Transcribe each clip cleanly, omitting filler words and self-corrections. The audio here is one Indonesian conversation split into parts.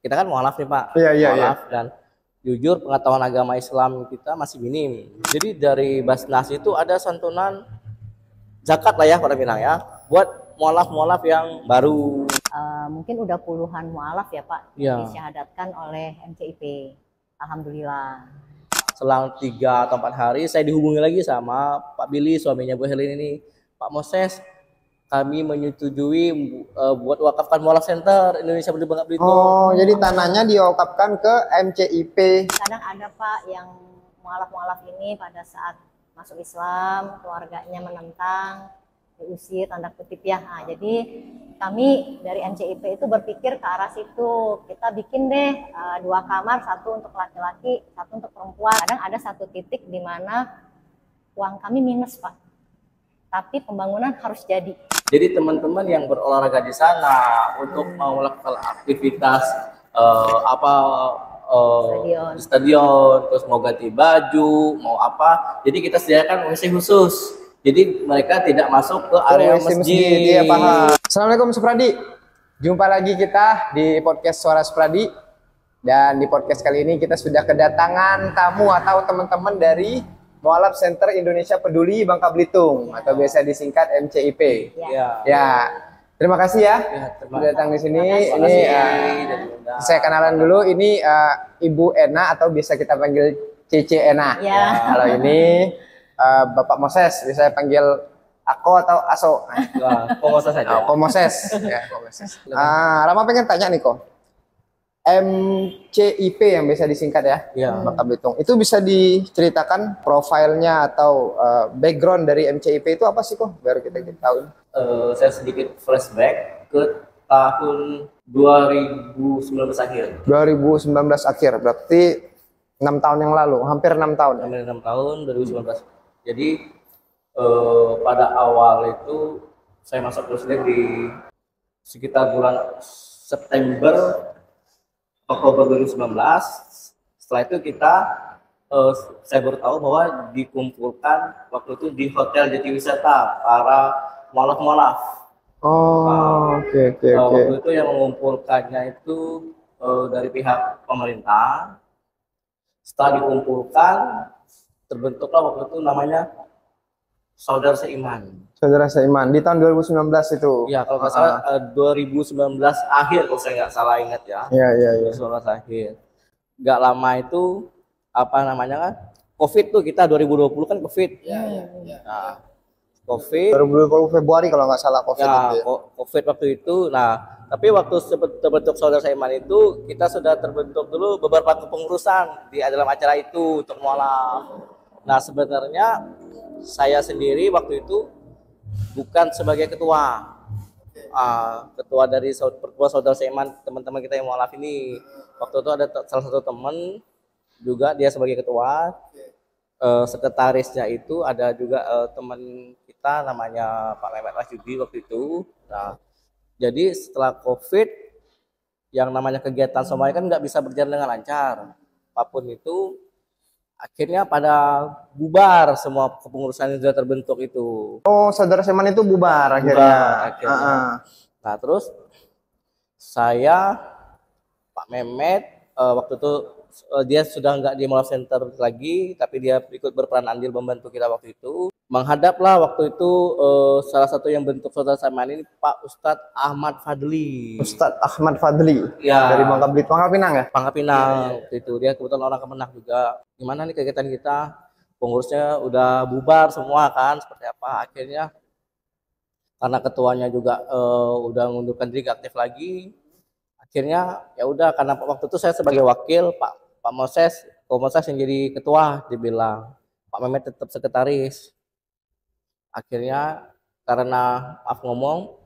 Kita kan mualaf nih Pak, Iya. mualaf dan jujur pengetahuan agama Islam kita masih minim. Jadi dari Basnas itu ada santunan zakat lah ya pada bilang ya, buat mualaf-mualaf yang baru. Mungkin udah puluhan mualaf ya Pak, Ya. disyahadatkan oleh MCIP. Alhamdulillah. Selang 3 atau 4 hari saya dihubungi lagi sama Pak Billy, suaminya Bu Helin ini. Pak Moses, kami menyetujui buat wakafkan mualaf center Indonesia Peduli Bangka Belitung. Oh, jadi tanahnya diwakafkan ke MCIP. Kadang ada Pak yang mualaf-mualaf ini pada saat masuk Islam, keluarganya menentang, diusir tanda kutip ya. Nah, jadi kami dari MCIP itu berpikir ke arah situ. Kita bikin deh 2 kamar, 1 untuk laki-laki, 1 untuk perempuan. Kadang ada satu titik di mana uang kami minus Pak, tapi pembangunan harus jadi. Jadi teman-teman yang berolahraga di sana untuk mau melakukan aktivitas Stadion. di stadion, terus mau ganti baju, mau apa, jadi kita sediakan WC khusus. Jadi mereka tidak masuk ke area masjid. Iya, paham. Assalamualaikum Supradi. Jumpa lagi kita di podcast Suara Supradi. Dan di podcast kali ini kita sudah kedatangan tamu atau teman-teman dari Mualaf Center Indonesia Peduli Bangka Belitung atau biasa disingkat MCIP. Ya. Ya. Terima kasih ya, terima sudah datang di sini. kasih. Ini Saya saya kenalan dulu. Ini Ibu Ena atau biasa kita panggil Cici Ena. Ya. Kalau ini Bapak Moses, bisa saya panggil Ako atau Aso. Penguasa saja. Ko Moses. Ya, Ko Moses. Rama pengen tanya nih kok. MCIP yang biasa disingkat ya, Bangka Belitung. Itu bisa diceritakan profilnya atau background dari MCIP itu apa sih kok? Biar kita tahu. Saya sedikit flashback ke tahun 2019 akhir. 2019 akhir, berarti 6 tahun yang lalu, hampir 6 tahun. Hampir 6 tahun, 2019. Jadi pada awal itu saya masuk Muslim di sekitar bulan September Oktober 2019. Setelah itu saya baru tahu bahwa dikumpulkan waktu itu di Hotel Jatiwisata para mualaf-mualaf. Oh, oke. Waktu itu yang mengumpulkannya itu dari pihak pemerintah. Setelah dikumpulkan, terbentuklah waktu itu namanya Saudara Seiman. Saudara Seiman di tahun 2019 itu. Ya, kalau nggak salah 2019 akhir kalau saya nggak salah ingat ya. Iya. 2019 akhir. Nggak lama itu apa namanya kan? Covid tuh kita 2020 kan Covid. Iya. Nah, Covid 2020 Februari kalau nggak salah Covid ya, itu. Ya. Covid waktu itu. Nah, tapi waktu terbentuk Saudara Seiman itu kita sudah terbentuk dulu beberapa kepengurusan di dalam acara itu untuk mualaf. Nah, sebenarnya saya sendiri waktu itu bukan sebagai ketua. Ketua dari perkumpulan Saudara Seiman, teman-teman kita yang mualaf ini. Waktu itu ada salah satu teman juga dia sebagai ketua. Sekretarisnya itu ada juga teman kita namanya Pak Mehmet Wahyudi waktu itu. Nah, jadi setelah Covid yang namanya kegiatan semuanya kan nggak bisa berjalan dengan lancar. Apapun itu akhirnya pada bubar semua kepengurusan yang sudah terbentuk itu. Oh, Saudara Seiman itu bubar akhirnya. Nah, terus saya Pak Mehmet waktu itu dia sudah nggak di Mualaf Center lagi, tapi dia ikut berperan andil membantu kita waktu itu. Menghadaplah waktu itu salah satu yang bentuk Saudara Seiman ini Pak Ustadz Ahmad Fadli. Ustadz Ahmad Fadli. Ya. Dari Bangka Belitung, Pangkal Pinang ya? Pangkal Pinang. Waktu itu dia kebetulan orang Kemenang juga. Gimana nih kegiatan kita? Pengurusnya udah bubar semua kan? Seperti apa? Akhirnya karena ketuanya juga udah mengundurkan diri, gak aktif lagi. Akhirnya ya udah, karena waktu itu saya sebagai wakil, Pak Moses yang jadi ketua, dibilang Pak Mehmet tetap sekretaris. Akhirnya karena maaf ngomong,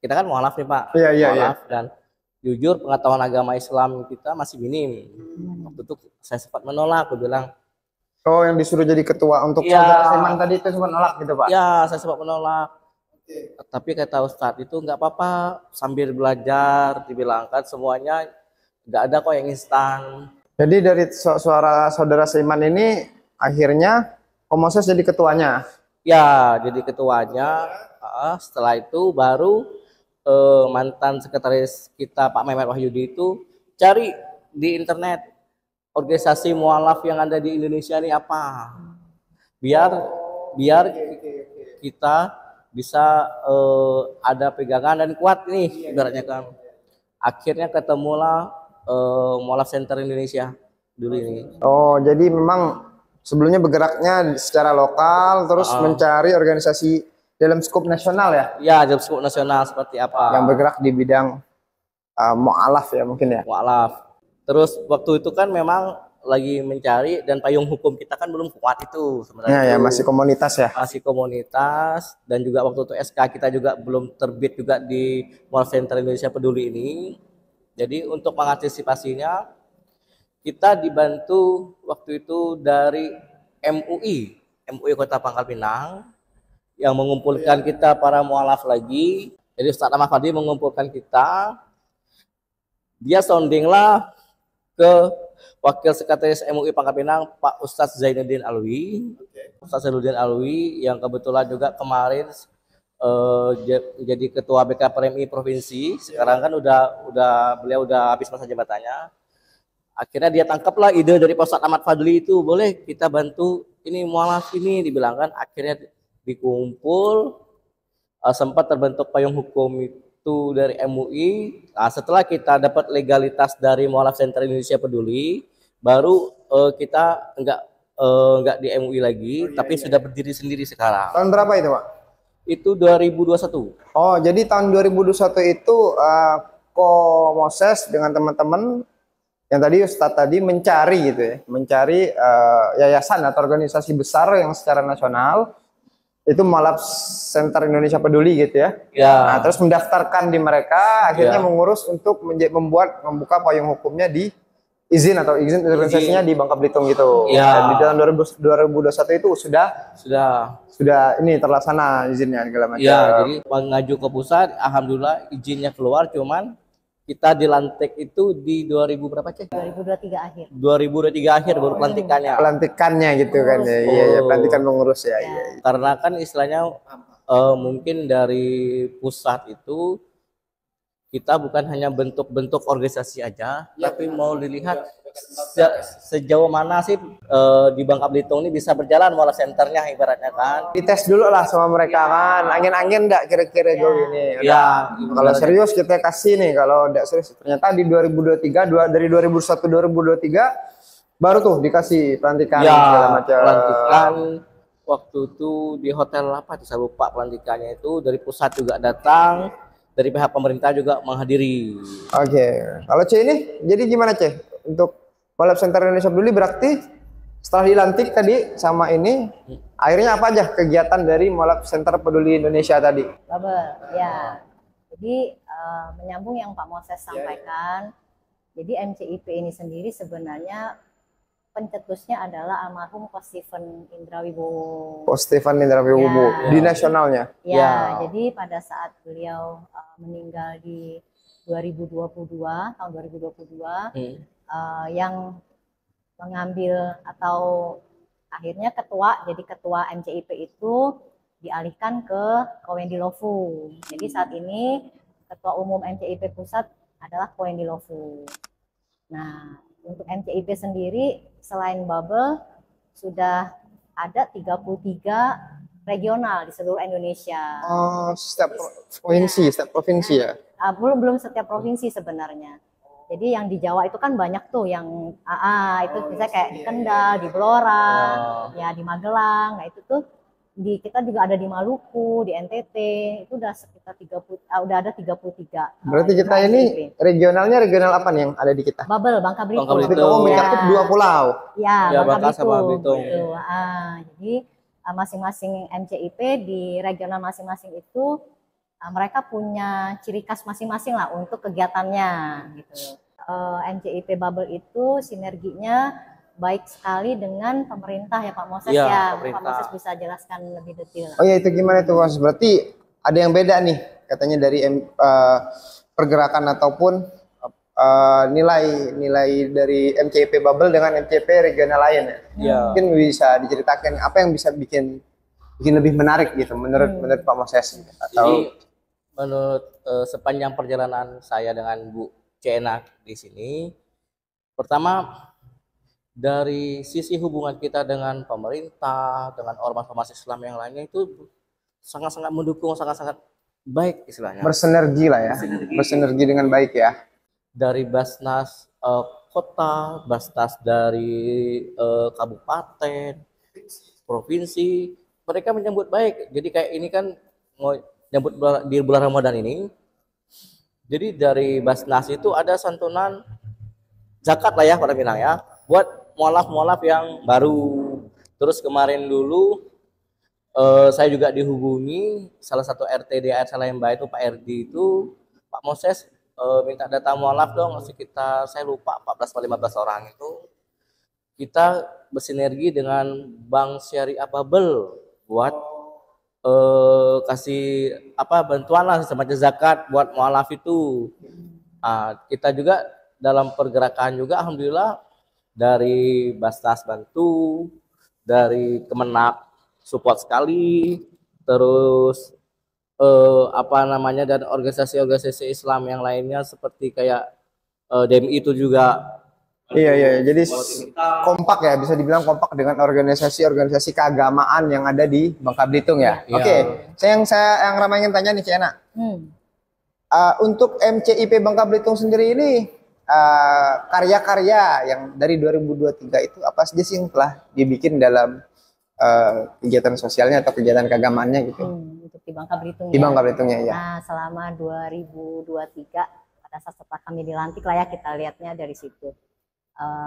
kita kan mualaf nih Pak. Iya. Dan jujur pengetahuan agama Islam kita masih minim. Waktu itu saya sempat menolak, aku bilang. Oh, yang disuruh jadi ketua untuk Saudara Seiman tadi itu sempat nolak gitu Pak? Ya, saya sempat menolak. Tapi kata Ustadz itu nggak apa-apa, sambil belajar, dibilangkan semuanya nggak ada kok yang instan. Jadi dari suara Saudara Seiman ini akhirnya Ko Moses jadi ketuanya? Ya, jadi ketuanya. Setelah itu baru mantan sekretaris kita Pak Mehmet Wahyudi itu cari di internet organisasi mualaf yang ada di Indonesia ini apa, biar kita bisa ada pegangan dan kuat nih ibaratnya kan. Akhirnya ketemulah Mualaf Center Indonesia dulu ini. Oh, jadi memang sebelumnya bergeraknya secara lokal, terus mencari organisasi dalam skop nasional ya? Ya, dalam skop nasional seperti apa? Yang bergerak di bidang mualaf ya mungkin ya? Mualaf. Terus waktu itu kan memang lagi mencari dan payung hukum kita kan belum kuat itu Ya, sebenarnya. masih komunitas ya? Masih komunitas, dan juga waktu itu SK kita juga belum terbit juga di Mualaf Center Indonesia Peduli ini. Jadi untuk mengantisipasinya kita dibantu waktu itu dari MUI Kota Pangkal Pinang yang mengumpulkan kita para mualaf lagi. Jadi Ustaz Ahmad Fadli mengumpulkan kita. Dia sounding lah ke Wakil Sekretaris MUI Pangkal Pinang, Pak Ustadz Zainuddin Alwi. Ustadz Zainuddin Alwi yang kebetulan juga kemarin jadi ketua BKPRMI provinsi. Sekarang kan beliau udah habis masa jabatannya. Akhirnya dia tangkaplah ide dari Pak Ustadz Ahmad Fadli itu, boleh kita bantu ini mualaf ini, dibilangkan. Akhirnya dikumpul, sempat terbentuk payung hukum itu dari MUI. Nah, setelah kita dapat legalitas dari Mualaf Center Indonesia Peduli, baru kita enggak di MUI lagi, tapi sudah berdiri sendiri sekarang. Tahun berapa itu Pak? Itu 2021. Oh, jadi tahun 2021 itu Moses dengan teman-teman yang tadi Ustadz tadi mencari gitu ya, mencari yayasan atau organisasi besar yang secara nasional itu Mualaf Center Indonesia Peduli gitu ya. Nah, terus mendaftarkan di mereka, akhirnya mengurus untuk membuka payung hukumnya di izin organisasinya di Bangka Belitung gitu. Dan di tahun 2021 itu sudah ini terlaksana izinnya segala macam. Ya, jadi mengaju ke pusat, alhamdulillah izinnya keluar, cuman kita dilantik itu di 2000 berapa cek? 2023 akhir. 2023 akhir baru pelantikannya. Pelantikannya gitu kan ya. Iya, pelantikan pengurus ya. Iya. Karena kan istilahnya mungkin dari pusat itu kita bukan hanya bentuk-bentuk organisasi aja, tapi mau dilihat sejauh mana sih di Bangka Belitung ini bisa berjalan Mualaf Centernya ibaratnya kan. Dites dulu lah sama mereka kan, angin-angin enggak kira-kira jauh ini. Kalau serius kita kasih nih, kalau enggak serius ternyata di 2023 dari 2001 2023 baru tuh dikasih pelantikan segala macam. Pelantikan waktu itu di hotel apa saya lupa, pelantikannya itu dari pusat juga datang, dari pihak pemerintah juga menghadiri. Oke. Kalau C ini jadi gimana C untuk Mualaf Center Indonesia Peduli? Berarti setelah dilantik tadi sama ini, akhirnya apa aja kegiatan dari Mualaf Center Peduli Indonesia tadi? Ya, jadi menyambung yang Pak Moses sampaikan, jadi MCIP ini sendiri sebenarnya pencetusnya adalah almarhum Coach Stephen Indra Wibowo. Coach Stephen Indra Wibowo di nasionalnya. Jadi pada saat beliau meninggal di 2022, tahun 2022, yang mengambil atau akhirnya jadi ketua MCIP itu dialihkan ke Kowendi Lofu. Jadi saat ini ketua umum MCIP pusat adalah Kowendi Lofu. Nah, untuk MCIP sendiri selain Bubble sudah ada 33 regional di seluruh Indonesia. Oh, setiap provinsi ya? Belum setiap provinsi sebenarnya. Jadi yang di Jawa itu kan banyak tuh yang itu bisa kayak di Kendal, di Blora, ya di Magelang. Nah itu tuh kita juga ada di Maluku, di NTT. Itu udah sekitar 30, udah ada 33. Berarti kita ini regionalnya regional apa nih yang ada di kita? Bubble, Bangka Belitung. Bangka Belitung mencakup 2 pulau. Ya, Bangka sama Belitung. Gitu. Jadi masing-masing MCIP di regional masing-masing itu mereka punya ciri khas masing-masing lah untuk kegiatannya gitu. MCIP Bubble itu sinerginya baik sekali dengan pemerintah ya Pak Moses ya. Pak Moses bisa jelaskan lebih detail. Oh ya, itu gimana tuh Mas? Berarti ada yang beda nih katanya dari pergerakan ataupun nilai dari MCIP Bubble dengan MCIP regional lain ya. Mungkin bisa diceritakan apa yang bisa bikin lebih menarik gitu menurut Pak Moses atau menurut sepanjang perjalanan saya dengan Bu Cena di sini, pertama dari sisi hubungan kita dengan pemerintah, dengan ormas-ormas Islam yang lainnya itu sangat-sangat mendukung, sangat-sangat baik istilahnya. Bersinergi lah ya. Bersinergi dengan baik ya. Dari Basnas kota, Basnas dari kabupaten, provinsi, mereka menyambut baik. Jadi kayak ini kan mau nyambut di bulan Ramadan ini. Jadi dari Basnas itu ada santunan zakat lah ya pada bilang ya, buat mualaf-mualaf yang baru. Terus kemarin dulu saya juga dihubungi salah satu RT di RT Salemba itu Pak RD itu, Pak Moses minta data mualaf dong sekitar saya lupa 14 atau 15 orang itu. Kita bersinergi dengan Bank Syariah Babel buat kasih bantuan lah semacam zakat buat mualaf itu. Kita juga dalam pergerakan juga alhamdulillah dari Basnas bantu, dari Kemenak support sekali, terus dan organisasi-organisasi Islam yang lainnya seperti kayak DMI itu juga. Iya. Jadi kompak ya, bisa dibilang kompak dengan organisasi-organisasi keagamaan yang ada di Bangka Belitung ya. Iya. Oke, yang Rama ingin tanya nih Ciana. Untuk MCIP Bangka Belitung sendiri ini karya-karya yang dari 2023 itu apa saja sih yang telah dibikin dalam kegiatan sosialnya atau kegiatan keagamaannya gitu? Untuk di Bangka Belitung. Di Bangka Belitungnya ya. Nah, selama 2023 pada saat setelah kami dilantik lah ya, kita lihatnya dari situ.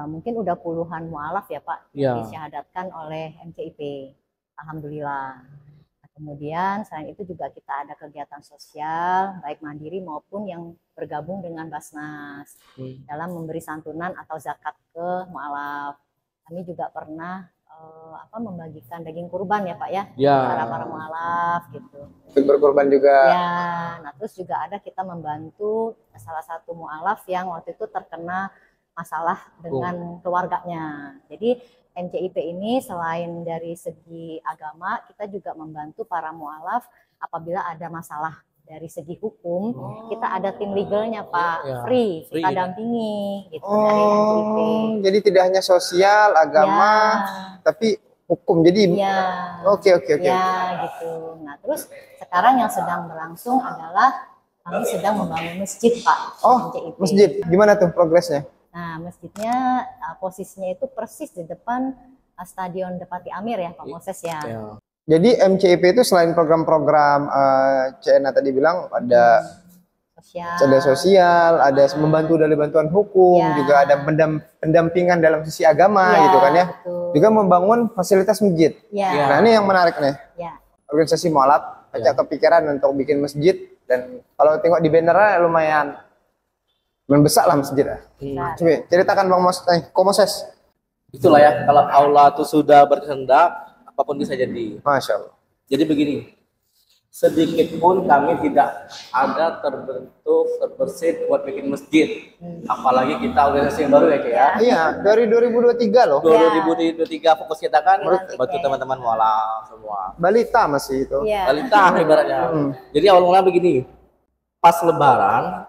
Mungkin udah puluhan mualaf ya Pak yang disyahadatkan oleh MCIP. Alhamdulillah. Nah, kemudian selain itu juga kita ada kegiatan sosial baik mandiri maupun yang bergabung dengan Basnas dalam memberi santunan atau zakat ke mualaf. Kami juga pernah membagikan daging kurban ya Pak ya, para mualaf gitu. Untuk berkorban juga. Ya, nah terus juga ada kita membantu salah satu mualaf yang waktu itu terkena masalah dengan keluarganya. Jadi MCIP ini selain dari segi agama, kita juga membantu para mualaf apabila ada masalah dari segi hukum, kita ada tim legalnya Pak, free kita dampingi gitu dari MCIP. Jadi tidak hanya sosial, agama, tapi hukum. Jadi oke. Ya gitu. Nah terus sekarang yang sedang berlangsung adalah kami sedang membangun masjid Pak. MCIP. Masjid. Gimana tuh progresnya? Nah masjidnya posisinya itu persis di depan Stadion Depati Amir ya Pak Moses ya. Jadi MCIP itu selain program-program Cena tadi bilang ada sosial, ada membantu dari bantuan hukum, juga ada pendampingan dalam sisi agama gitu kan ya. Betul. Juga membangun fasilitas masjid. Nah ini yang menarik nih. Organisasi mualaf ajak kepikiran untuk bikin masjid, dan kalau tengok di bannernya lumayan besar lah masjid. Coba ceritakan Bang Moses. Itulah ya, kalau Allah itu sudah berkehendak, apapun bisa jadi. Masya Allah. Jadi begini, sedikit pun kami tidak ada terbersit buat bikin masjid. Apalagi kita organisasi yang baru ya Cik ya. Iya, dari 2023 loh. 2023 fokus kita kan bantu teman-teman mualaf semua. Balita masih itu. Balita ibaratnya. Jadi awal mula begini, pas Lebaran,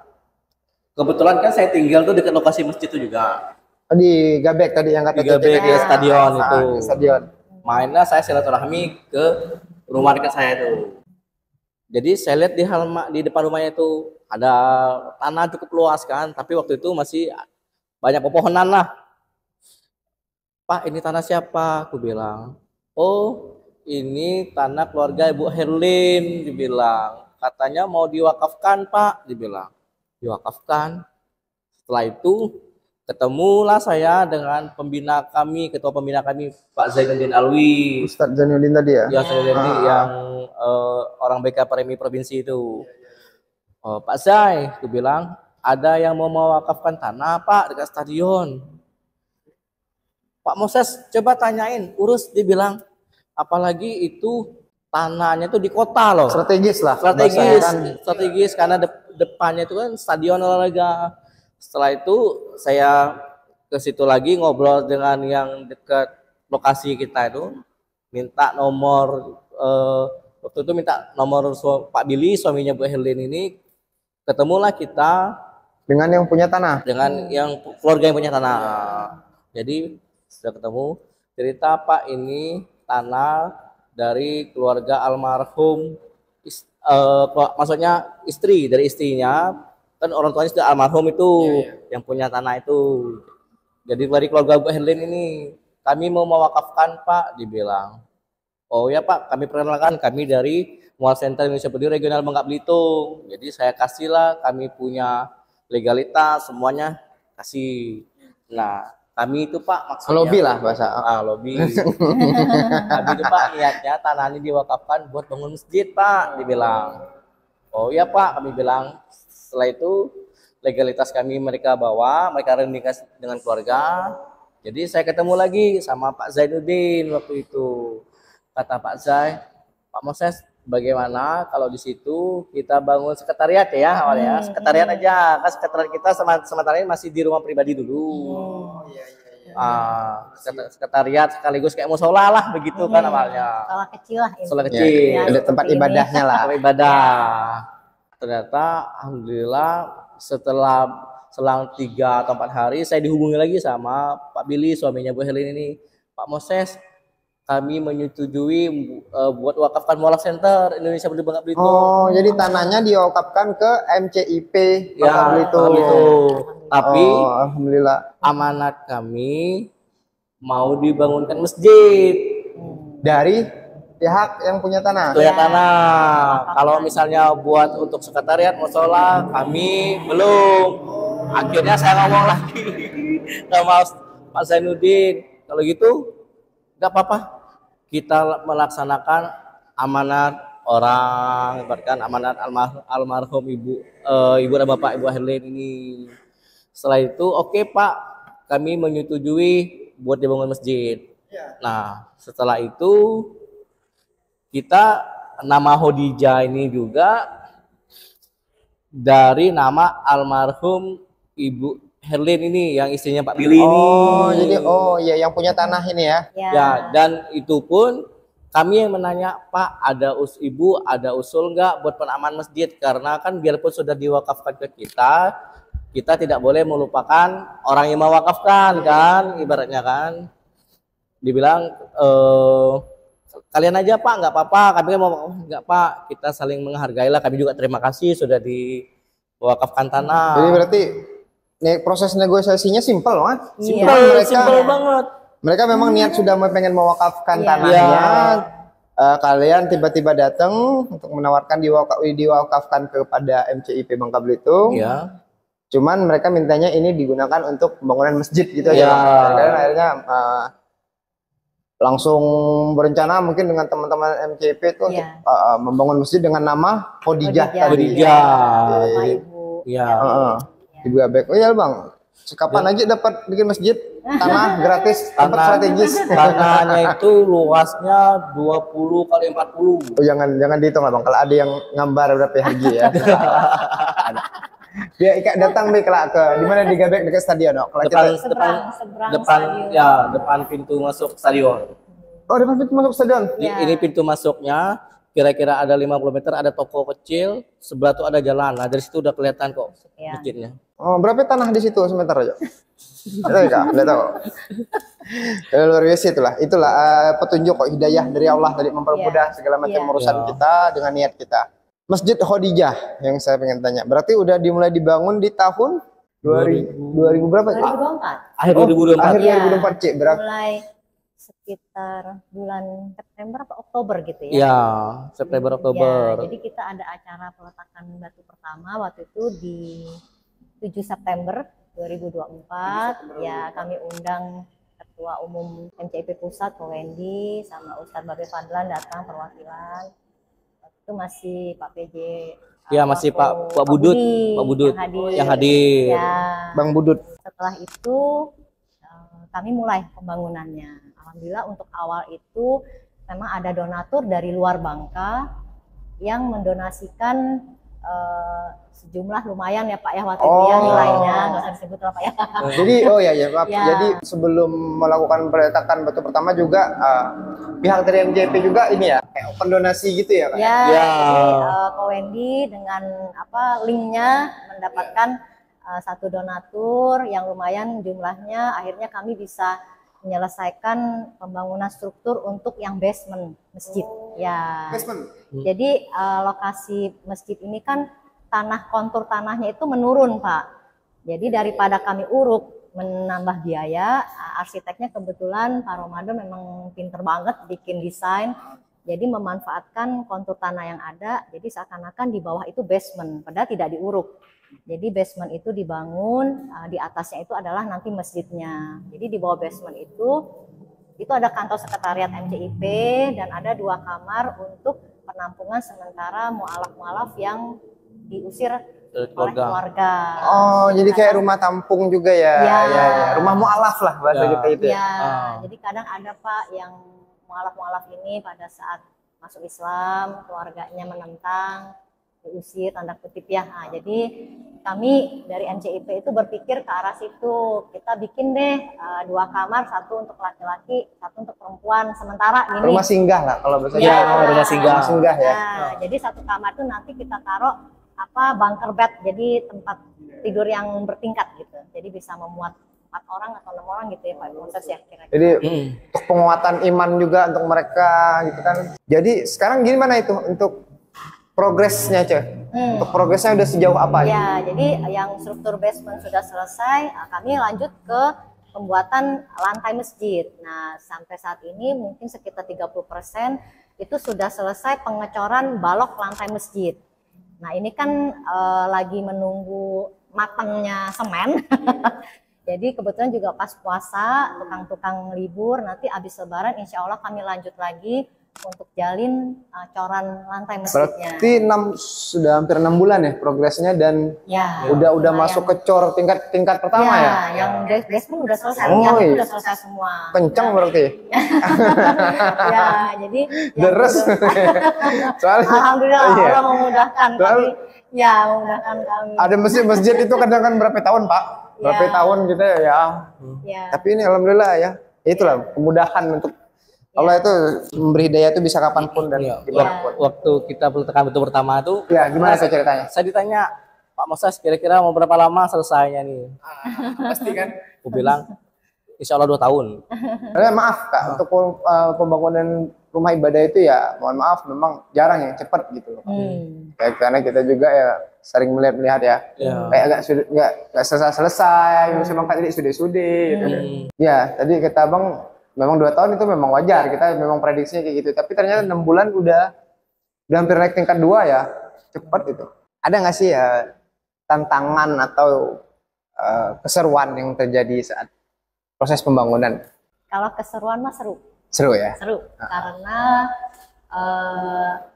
kebetulan kan saya tinggal tuh dekat lokasi masjid itu juga. Di Gabek tadi yang kata di Gabek di stadion itu. Stadion. Mainnya saya silaturahmi ke rumah dekat saya itu. Jadi saya lihat di depan rumahnya itu ada tanah cukup luas kan, tapi waktu itu masih banyak pepohonan lah. Pak, ini tanah siapa? Aku bilang. Oh, ini tanah keluarga Ibu Herlin, dibilang. Katanya mau diwakafkan Pak, dibilang. Diwakafkan. Setelah itu ketemulah saya dengan ketua pembina kami Pak Zainuddin Alwi. Ustadz Zainuddin tadi ya? Ya, Zainuddin yang orang BK Premi Provinsi itu. Pak Zai, aku bilang, ada yang mau mewakafkan tanah Pak dekat stadion. Pak Moses coba tanyain, urus, dibilang. Apalagi itu tanahnya itu di kota loh. Strategis lah. Strategis karena depannya itu kan stadion olahraga. Setelah itu saya ke situ lagi ngobrol dengan yang dekat lokasi kita itu, minta nomor Waktu itu minta nomor Pak Billy, suaminya Bu Herlin ini, ketemulah kita Dengan yang punya tanah. dengan yang keluarga yang punya tanah. Jadi sudah ketemu, cerita Pak ini tanah dari keluarga almarhum, maksudnya istri dari istrinya, kan orang tuanya sudah almarhum itu, yang punya tanah itu. Jadi dari keluarga Bu Herlin ini, kami mau mewakafkan Pak, dibilang. Oh ya Pak, kami perkenalkan, kami dari Mual Center Indonesia Peduli Regional Bangka Belitung. Jadi saya kasihlah, kami punya legalitas semuanya kasih. Nah, kami itu Pak maksudnya Lobby lah bahasa. lobby. Kami itu Pak niatnya tanah ini diwakafkan buat bangun masjid Pak, dibilang. Oh ya Pak, kami bilang. Setelah itu legalitas kami mereka bawa, mereka rendingkan dengan keluarga. Jadi saya ketemu lagi sama Pak Zainuddin waktu itu. Kata Pak Zai, Pak Moses, bagaimana kalau di situ kita bangun sekretariat ya awalnya, sekretariat aja, kan sekretariat kita sementara ini masih di rumah pribadi dulu. Sekretariat sekaligus kayak musola lah begitu kan awalnya. Salah kecil lah. Musola Ya, kecil, ada tempat ibadahnya lah. tempat ibadah. Ternyata alhamdulillah setelah selang 3 atau 4 hari saya dihubungi lagi sama Pak Billy, suaminya Bu Herlin ini. Pak Moses, kami menyetujui buat wakafkan Mualaf Center Indonesia Peduli Bangka Belitung. Oh, jadi tanahnya diwakafkan ke MCIP Bangka Ya, Belitung. Belitung. Tapi Alhamdulillah. amanat kami mau dibangunkan masjid Dari pihak yang punya tanah. ya tanah. Kalau misalnya buat untuk sekretariat musola kami belum. Akhirnya saya ngomong lagi sama Pak Zainuddin, kalau gitu nggak apa-apa, kita melaksanakan amanat orang, ibaratkan amanat almarhum ibu dan bapak Ibu Herlin ini. Setelah itu oke Pak, kami menyetujui buat dibangun masjid. Nah setelah itu kita nama Khadijah ini juga dari nama almarhum Ibu Herlin ini, yang istrinya Pak Billy ini. Oh, jadi iya yang punya tanah ini ya. Ya, dan itu pun kami yang menanya, Pak, Ibu ada usul nggak buat penamaan masjid? Karena kan biarpun sudah diwakafkan ke kita tidak boleh melupakan orang yang mewakafkan kan, ibaratnya kan. Dibilang kalian aja Pak, nggak apa-apa. Kami kan mau nggak Pak, kita saling menghargai lah. Kami juga terima kasih sudah diwakafkan tanah. Jadi berarti proses negosiasinya simpel, Mas. Simpel banget. Mereka memang niat sudah pengen mewakafkan Iya. tanahnya. Kalian tiba-tiba datang untuk menawarkan diwakafkan kepada MCIP Bangka Belitung. Iya. Cuman mereka mintanya ini digunakan untuk pembangunan masjid gitu Iya. aja. Kalian akhirnya langsung berencana mungkin dengan teman-teman MCIP itu untuk membangun masjid dengan nama Khadijah tadi. Khadijah. Bapak Ibu. Iya. Ibu Abek. Oh iya Bang, kapan aja dapat bikin masjid? Tanah gratis, tempat strategis. Tanahnya itu luasnya 20 kali 40. Oh, jangan dihitung lah Bang, kalau ada yang ngambar berapa hargi ya. Dia ikat datang nih kelak ke di mana di Gabek dekat stadion, no? Kalau Depan Seberang depan pintu masuk stadion. Oh, depan pintu masuk stadion. Ini pintu masuknya, kira-kira ada 50 meter, ada toko kecil, sebelah tuh ada jalan. Nah, dari situ udah kelihatan kok masjidnya. Oh, berapa tanah di situ semeter aja? Udah tahu. Luar biasa itulah. Itulah petunjuk kok, hidayah dari Allah tadi mempermudah segala macam urusan kita dengan niat kita. Masjid Khadijah yang saya pengen tanya. Berarti udah dimulai dibangun di tahun 2000 berapa? 2024. Akhir 2024. Akhir 2024, Cik. Berarti Mulai sekitar bulan September atau Oktober gitu ya. Iya, September Oktober. Ya, jadi kita ada acara peletakan batu pertama waktu itu di 7 September 2024. Ya, kami undang Ketua Umum MCIP Pusat, Ko Wendy, sama Ustadz Babe Fadlan datang perwakilan. Waktu itu masih Pak PJ. Iya, masih Pak Budut, Pak Budut yang hadir. Ya. Bang Budut. Setelah itu kami mulai pembangunannya. Alhamdulillah untuk awal itu memang ada donatur dari luar Bangka yang mendonasikan sejumlah lumayan ya Pak ya waktu itu ya nilainya, nggak usah disebut lah Pak ya. Jadi ya maaf. Ya. Jadi sebelum melakukan peletakan batu pertama juga pihak dari MJP juga ini ya kayak open donasi gitu ya Kak? Ya, Ya. jadi Ko Wendy dengan linknya mendapatkan satu donatur yang lumayan jumlahnya, akhirnya kami bisa menyelesaikan pembangunan struktur untuk yang basement masjid. Ya. Basement. Jadi lokasi masjid ini kan kontur tanahnya itu menurun Pak. Jadi daripada kami uruk menambah biaya, arsiteknya kebetulan Pak Ramadan memang pinter banget bikin desain. Jadi memanfaatkan kontur tanah yang ada, jadi seakan-akan di bawah itu basement, padahal tidak diuruk. Jadi basement itu dibangun, di atasnya itu adalah nanti masjidnya. Jadi di bawah basement itu ada kantor sekretariat MCIP dan ada 2 kamar untuk penampungan sementara mualaf-mualaf yang diusir oleh keluarga. Oh, jadi kayak rumah tampung juga ya? Ya. Ya. Rumah mualaf lah bahasa Ya. kita itu. Ya, jadi kadang ada Pak yang mualaf-mualaf ini pada saat masuk Islam, keluarganya menentang, diusir tanda kutip ya. Nah, jadi kami dari MCIP itu berpikir ke arah situ. Kita bikin deh 2 kamar, 1 untuk laki-laki, 1 untuk perempuan sementara gini. Rumah singgah lah kalau bahasa Ya, kita. rumah singgah. Rumah singgah ya. Nah, jadi 1 kamar itu nanti kita taruh bunker bed, jadi tempat tidur yang bertingkat gitu. Jadi bisa memuat 4 orang atau 6 orang gitu ya Pak Moses ya kira-kira. Jadi untuk penguatan iman juga untuk mereka gitu kan. Jadi sekarang gimana itu untuk progresnya Ceh? Untuk progresnya udah sejauh apa? Ya, jadi yang struktur basement sudah selesai, kami lanjut ke pembuatan lantai masjid. Nah, sampai saat ini mungkin sekitar 30% itu sudah selesai pengecoran balok lantai masjid. Nah, ini kan lagi menunggu matangnya semen. Jadi kebetulan juga pas puasa, tukang-tukang libur, nanti habis lebaran insya Allah kami lanjut lagi untuk jalin coran lantai masjidnya. Berarti sudah hampir 6 bulan ya progresnya dan Ya, udah lumayan. masuk ke cor tingkat pertama ya? Yang basement udah selesai, Oh, yang iya. udah selesai semua. Kenceng berarti. Ya, jadi yang Deres. Soalnya alhamdulillah iya. Allah memudahkan kami. Soalnya- Ya, memudahkan kami. ada masjid itu kadang kan berapa tahun Pak? Berapa Ya. tahun kita ya. Ya. Tapi ini alhamdulillah ya. Itulah kemudahan untuk Allah itu memberi hidayah itu bisa kapanpun dan Ya, dimanapun. waktu kita peletakan batu pertama itu, Ya, gimana saya ceritanya? saya ditanya, Pak Moses kira-kira mau berapa lama selesainya nih? Pasti kan. Aku bilang, insya Allah 2 tahun. Karena maaf Kak, untuk pembangunan rumah ibadah itu ya mohon maaf memang jarang yang cepat gitu loh. Kayak karena kita juga ya sering melihat ya. Ya. Kayak agak sudah nggak selesai, memang tadi sudah gitu. Ya, tadi kata Bang memang 2 tahun itu memang wajar, kita memang prediksinya kayak gitu. Tapi ternyata 6 bulan udah hampir naik tingkat 2 ya, cepat itu. Ada nggak sih ya tantangan atau keseruan yang terjadi saat proses pembangunan? Kalau keseruan mah seru. Seru ya? Seru karena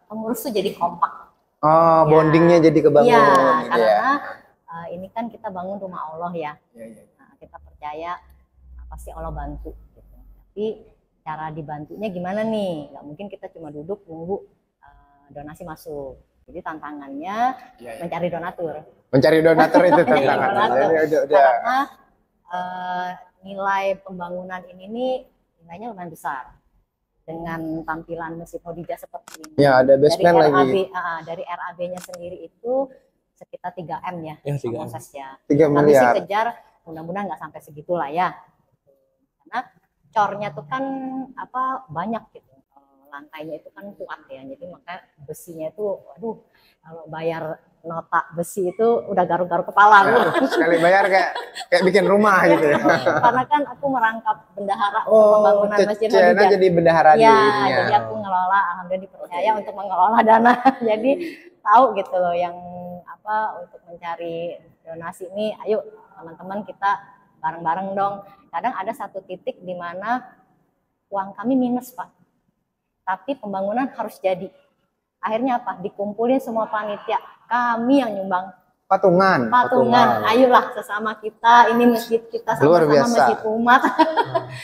pengurus tuh jadi kompak. Oh, bondingnya jadi kebangun. Iya, gitu karena ya. ini kan kita bangun rumah Allah ya. Iya. Nah, kita percaya pasti Allah bantu. Gitu. Tapi cara dibantunya gimana nih? Nggak mungkin kita cuma duduk nunggu donasi masuk. Jadi tantangannya mencari donatur. Mencari donatur itu Mencari tantangannya. donatur. Jadi udah. Karena nilai pembangunan ini nih nilainya lumayan besar. Dengan tampilan masjid Khadijah seperti ini. Ya, ada basement dari lagi. Dari RAB-nya sendiri itu sekitar 3M ya, Ya, 3M. prosesnya. 3 Kami sih miliar. kejar, mudah-mudahan nggak sampai segitulah ya. Karena cornya tuh kan banyak gitu. Lantainya itu kan kuat ya, jadi makanya besinya itu, aduh, kalau bayar nota besi itu udah garuk-garuk kepala. Sekali bayar kayak bikin rumah gitu ya. Karena kan aku merangkap bendahara untuk Oh, pembangunan Masjid Cena Khadijah. jadi bendahara di Ya, ininya. jadi aku ngelola, alhamdulillah dipercaya untuk mengelola dana. Jadi tahu gitu loh yang untuk mencari donasi ini, ayo teman-teman kita bareng-bareng dong. Kadang ada satu titik di mana uang kami minus Pak, tapi pembangunan harus jadi. Akhirnya apa? Dikumpulin semua panitia, kami yang nyumbang. Patungan. Ayolah sesama kita, ini masjid kita Luar sama-sama biasa. masjid umat.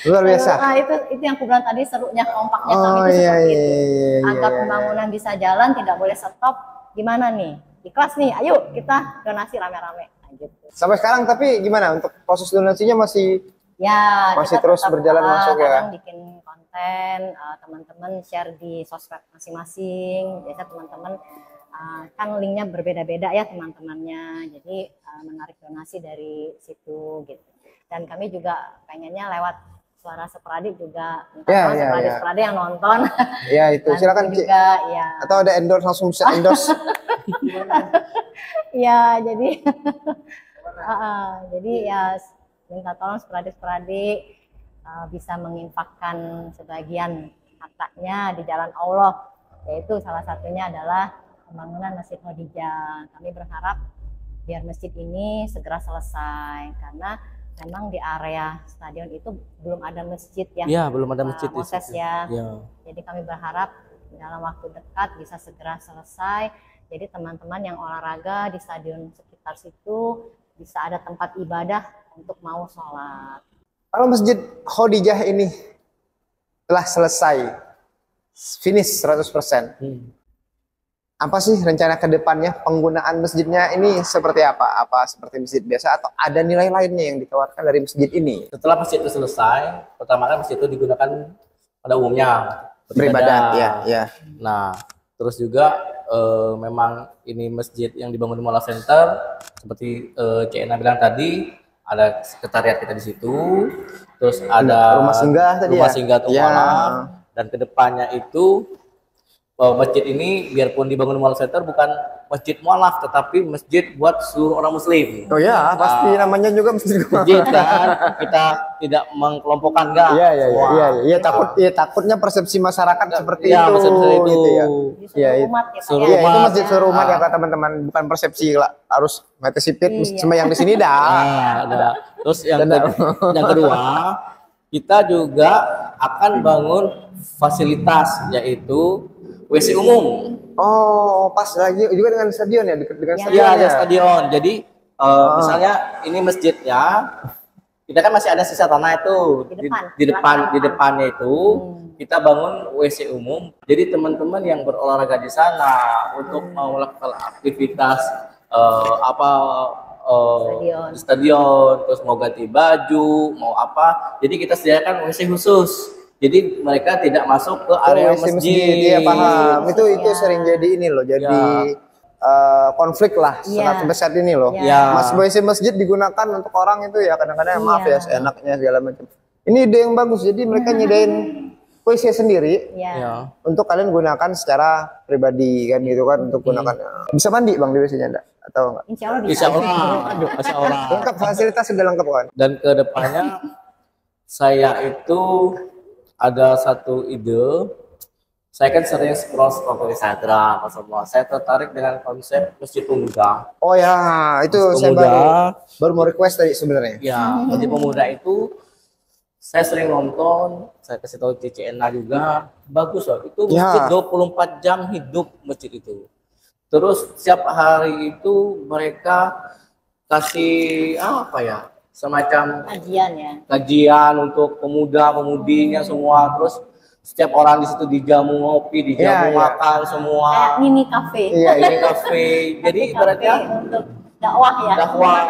Luar biasa. Nah, itu yang aku bilang tadi serunya kompaknya kami Oh itu iya seperti iya itu. iya. Agar pembangunan bisa jalan, tidak boleh stop. Gimana nih? ikhlas nih, ayo kita donasi rame-rame. Nah, gitu. Sampai sekarang tapi gimana untuk proses donasinya masih Ya, masih kita terus tetap, berjalan masuk ya? kadang bikin konten, teman-teman share di sosmed masing-masing. Biasa teman-teman kan linknya berbeda-beda ya teman-temannya, jadi menarik donasi dari situ gitu. Dan kami juga pengennya lewat Suara Sepradi juga, Ya, entah Sepradi yang nonton. Ya itu Bantu silakan Ci. juga, ya. Atau ada endorse langsung bisa endorse. Ya, jadi jadi ya minta tolong Sepradi bisa menginfakkan sebagian hartanya di jalan Allah, yaitu salah satunya adalah pembangunan Masjid Khadijah. Kami berharap biar masjid ini segera selesai karena memang di area stadion itu belum ada masjid ya. Iya, belum ada masjid Moses di situ. ya. Iya. Jadi kami berharap dalam waktu dekat bisa segera selesai. Jadi teman-teman yang olahraga di stadion sekitar situ bisa ada tempat ibadah untuk mau sholat. Kalau Masjid Khadijah ini telah selesai, finish 100%. Apa sih rencana ke depannya penggunaan masjidnya ini seperti apa? Apa seperti masjid biasa atau ada nilai lainnya yang ditawarkan dari masjid ini? Setelah masjid itu selesai, pertama kan masjid itu digunakan pada umumnya Beribadah, ya. Nah, terus juga memang ini masjid yang dibangun di Mualaf Center, seperti Cik Ena bilang tadi, ada sekretariat kita di situ, terus ada Rumah singgah tadi rumah ya? singgah untuk Ya. mualaf, dan kedepannya itu masjid ini biarpun dibangun di Mualaf Center bukan masjid mualaf, tetapi masjid buat seluruh orang Muslim. Oh ya, pasti namanya juga masjid. Masjid kan, kita tidak mengkelompokkan enggak. Iya, takutnya persepsi masyarakat seperti Iya, itu, persepsi itu. gitu ya. Di seluruh Iya, umat ya Pak seluruh ya. Iya, itu umat. masjid seluruh umat ya Ah. kata teman-teman, bukan persepsi lah harus mata sipit Iya. cuma yang di sini dah. Ada. Terus yang kedua, kita juga akan bangun fasilitas yaitu WC umum. Oh, pas lagi juga dengan stadion ya, dekat dengan Ya. stadion. Iya, ada ya? stadion. Jadi misalnya ini masjidnya, kita kan masih ada sisa tanah itu Di depan. di depannya itu kita bangun WC umum. Jadi teman-teman yang berolahraga di sana untuk mau melakukan aktivitas Stadion. di stadion, terus mau ganti baju, mau apa. Jadi kita sediakan WC khusus. Jadi mereka tidak masuk ke area WC masjid. Iya paham. Itu Ya. sering jadi ini loh, jadi konflik lah Iya. sampai saat ini loh. Ya. Mas WC masjid digunakan untuk orang itu ya kadang-kadang maaf ya Iya. seenaknya segala macam. Ini ide yang bagus. Jadi mereka nyediain WC sendiri Ya. Ya. untuk kalian gunakan secara pribadi kan gitu kan untuk gunakan. Bisa mandi Bang di WC-nya enggak? Atau enggak? Insya Allah bisa. Insya Allah. Insya Allah. Lengkap fasilitas sudah lengkap kan? Dan kedepannya saya itu ada satu ide. Saya kan sering scroll di Instagram semua. Saya tertarik dengan konsep masjid pemuda. Oh ya, itu saya baru mau request tadi sebenarnya. Ya, masjid pemuda itu saya sering nonton. Saya kasih tahu Cici Ena juga. Bagus loh. Itu masjid 24 jam hidup masjid itu. Terus setiap hari itu mereka kasih apa ya? Semacam Kajian ya. kajian untuk pemuda-pemudinya semua. Terus setiap orang di situ dijamu ngopi, dijamu Iya, iya. makan semua. Kayak mini cafe. Iya, Ini kafe. Jadi Cafe ibaratnya untuk dakwah ya. dakwah.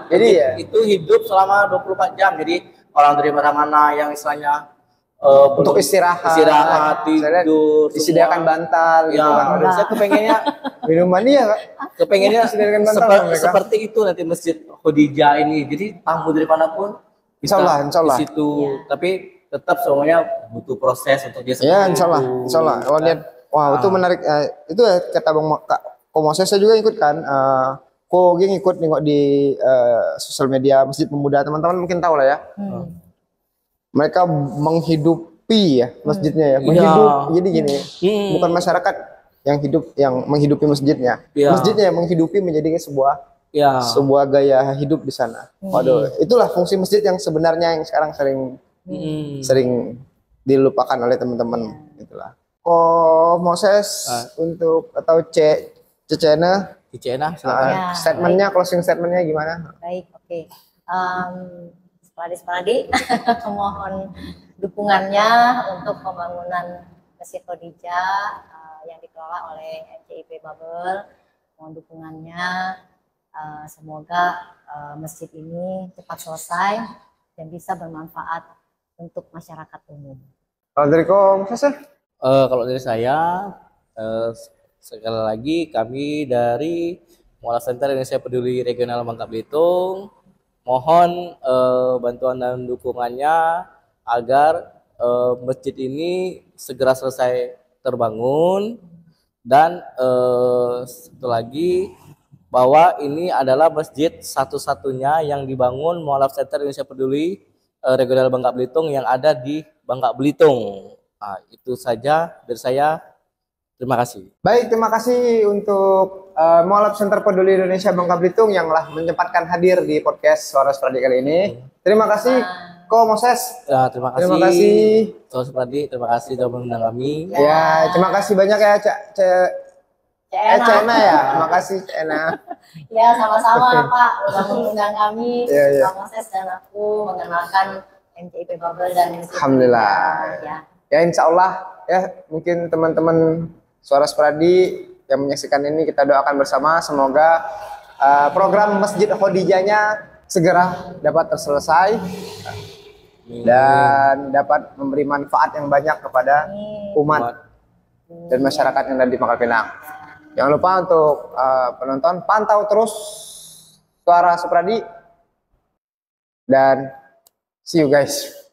Jadi ya. Itu hidup selama 24 jam. Jadi orang dari mana-mana yang istilahnya Untuk istirahat, istirahat, misalnya tidur, disediakan semua. bantal gitu kan. Ya, saya kepengennya Minuman iya Kak. kepengennya Disediakan bantal seperti, mereka. seperti itu nanti Masjid Khadijah ini. Jadi tamu dari manapun bisa Insya Allah. di situ. Iya. Tapi tetap semuanya butuh proses untuk dia Ya, seperti insya Allah. itu. Insya Allah. Kalau lihat, wah itu menarik. Itu ya, kata Bang Kak Komoses saya juga ikut kan. Ko Ging ikut nengok di sosial media Masjid Pemuda. Teman-teman mungkin tahu lah ya. Mereka menghidupi ya masjidnya ya. Jadi gini, bukan masyarakat yang menghidupi masjidnya. Iya. Masjidnya yang menghidupi menjadi sebuah Ya. gaya hidup di sana. Waduh, itulah fungsi masjid yang sebenarnya yang sekarang sering dilupakan oleh teman-teman itulah. Oh, Moses untuk atau Cecena Cici Ena, silakan. Ya, statementnya, closing statementnya gimana? Baik, oke. Sepradi mohon dukungannya untuk pembangunan Masjid Khadijah yang dikelola oleh MCIP Babel. mohon dukungannya. Semoga masjid ini cepat selesai dan bisa bermanfaat untuk masyarakat umum. Kalau dari Kom Sese? Kalau dari saya, sekali lagi kami dari Mualaf Center Indonesia Peduli Regional Bangka Belitung mohon bantuan dan dukungannya agar masjid ini segera selesai terbangun, dan satu lagi bahwa ini adalah masjid satu-satunya yang dibangun Mualaf Center Indonesia Peduli Regional Bangka Belitung yang ada di Bangka Belitung. Nah, itu saja dari saya. Terima kasih. Baik, terima kasih untuk Mualaf Center Peduli Indonesia Bangka Belitung yang telah menyempatkan hadir di podcast Suara Supradi kali ini. Terima kasih Ko Moses. Ya, terima kasih. Terima kasih. Suara Supradi, terima kasih telah mengundang kami. Ya, terima kasih banyak ya Cena ya. Terima kasih Cena. Ya, sama-sama Pak, sudah mengundang kami, Iya, iya. Pak Moses dan aku mengenalkan MCIP Bubble dan MCIP. Alhamdulillah. Ya. Ya insya Allah ya, mungkin teman-teman Suara Supradi yang menyaksikan ini kita doakan bersama semoga program Masjid Khadijahnya segera dapat terselesai dan dapat memberi manfaat yang banyak kepada umat dan masyarakat yang ada di Pangkal Pinang. Jangan lupa untuk penonton pantau terus Suara Supradi dan see you guys.